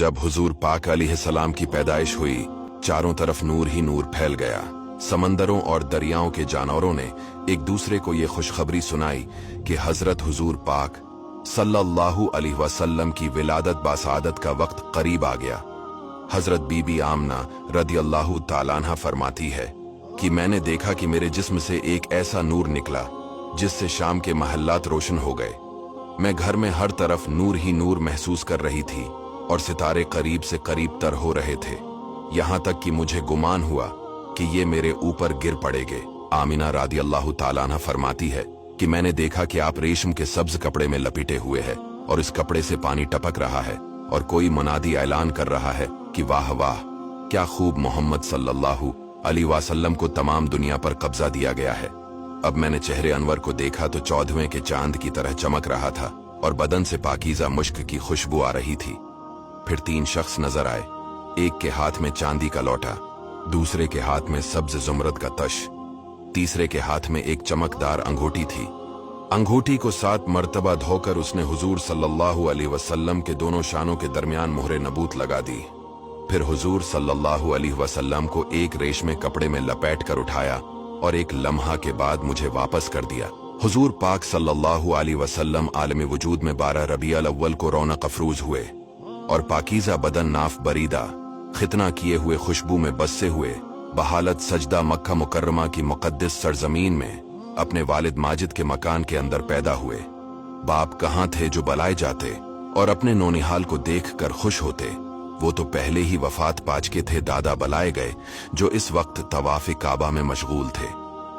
जब हुजूर पाक अलैहिस्सलाम की पैदाइश हुई, चारों तरफ नूर ही नूर फैल गया। समंदरों और दरियाओं के जानवरों ने एक दूसरे को ये खुशखबरी सुनाई कि हजरत हुजूर पाक सल्लल्लाहु अलैहि वसल्लम की विलादत बासादत का वक्त करीब आ गया। हजरत बीबी आमना रदियल्लाहु ताला अन्हा फरमाती है कि मैंने देखा कि मेरे जिस्म से एक ऐसा नूर निकला जिससे शाम के महल्लात रोशन हो गए। मैं घर में हर तरफ नूर ही नूर महसूस कर रही थी और सितारे करीब से करीब तर हो रहे थे, यहाँ तक कि मुझे गुमान हुआ कि ये मेरे ऊपर गिर पड़ेंगे। आमिना रदियल्लाहु ताला अन्हा फरमाती है कि मैंने देखा कि आप रेशम के सब्ज कपड़े में लपेटे हुए हैं और इस कपड़े से पानी टपक रहा है और कोई मुनादी ऐलान कर रहा है कि वाह वाह, क्या खूब, मोहम्मद सल्लल्लाहु अलैहि वसल्लम को तमाम दुनिया पर कब्जा दिया गया है। अब मैंने चेहरे अनवर को देखा तो 14वें के चांद की तरह चमक रहा था और बदन से पाकीज़ा मुश्क की खुशबू आ रही थी। फिर 3 शख्स नजर आए, एक के हाथ में चांदी का लोटा, दूसरे के हाथ में सब्ज जुमरद का तश, तीसरे के हाथ में एक चमकदार अंगूठी थी। अंगूठी को 7 मर्तबा धोकर उसने हुजूर सल्लल्लाहु अलैहि वसल्लम के दोनों शानों के दरमियान मोहरे नबूत लगा दी। फिर हुजूर सल्लल्लाहु अलैहि वसल्लम को एक रेशमी कपड़े में लपेट कर उठाया और एक लम्हा के बाद मुझे वापस कर दिया। हुजूर पाक सल्लल्लाहु अलैहि वसल्लम आलम वजूद में 12 रबीउल अव्वल को रौनक अफरूज हुए और पाकीज़ा बदन नाफ बरीदा खितना किए हुए खुशबू में बसते हुए बहालत सजदा मक्का मुकर्रमा की मुकद्दस सरजमीन में अपने वालिद माजिद के मकान के अंदर पैदा हुए। बाप कहाँ थे जो बलाए जाते और अपने नौनिहाल को देखकर खुश होते, वो तो पहले ही वफात पा चुके थे। दादा बलाए गए जो इस वक्त तवाफ़ काबा में मशगूल थे।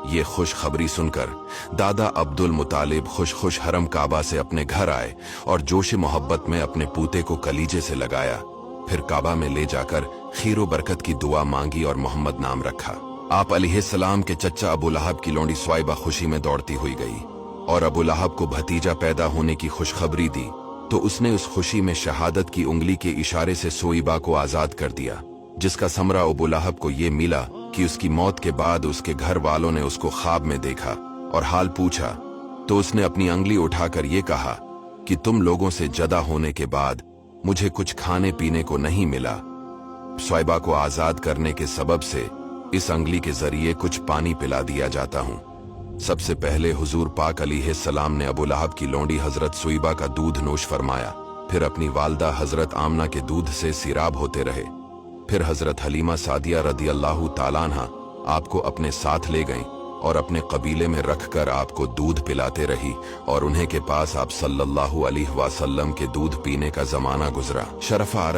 ये खुश खबरी सुनकर दादा अब्दुल मुतालिब खुश खुश हरम काबा से अपने घर आए और जोश मोहब्बत में अपने पूते को कलीजे से लगाया। फिर काबा में ले जाकर खीरो बरकत की दुआ मांगी और मोहम्मद नाम रखा। आप अलैहिस्सलाम के चचा अबू लहब की लोंडी स्वाइबा खुशी में दौड़ती हुई गई और अबू लहब को भतीजा पैदा होने की खुशखबरी दी तो उसने उस खुशी में शहादत की उंगली के इशारे से सोइबा को आजाद कर दिया, जिसका समरा अबू लहब को ये मिला कि उसकी मौत के बाद उसके घर वालों ने उसको ख्वाब में देखा और हाल पूछा तो उसने अपनी अंगली उठाकर ये कहा कि तुम लोगों से जदा होने के बाद मुझे कुछ खाने पीने को नहीं मिला। स्वाइबा को आजाद करने के सबब से इस अंगली के जरिए कुछ पानी पिला दिया जाता हूँ। सबसे पहले हुजूर पाक अलैहिस्सलाम ने अबू लहब की लोंडी हजरत सुइबा का दूध नोश फरमाया, फिर अपनी वालदा हजरत आमना के दूध से सिराब होते रहे। फिर हजरत हलीमा सादिया रदियल्लाहु ताला अन्हा आपको अपने साथ ले गईं और अपने कबीले में रखकर आपको दूध पिलाते रही और उन्हें के पास आप सल्लल्लाहु अलैहि वसल्लम के दूध पीने का जमाना गुजरा। शरफा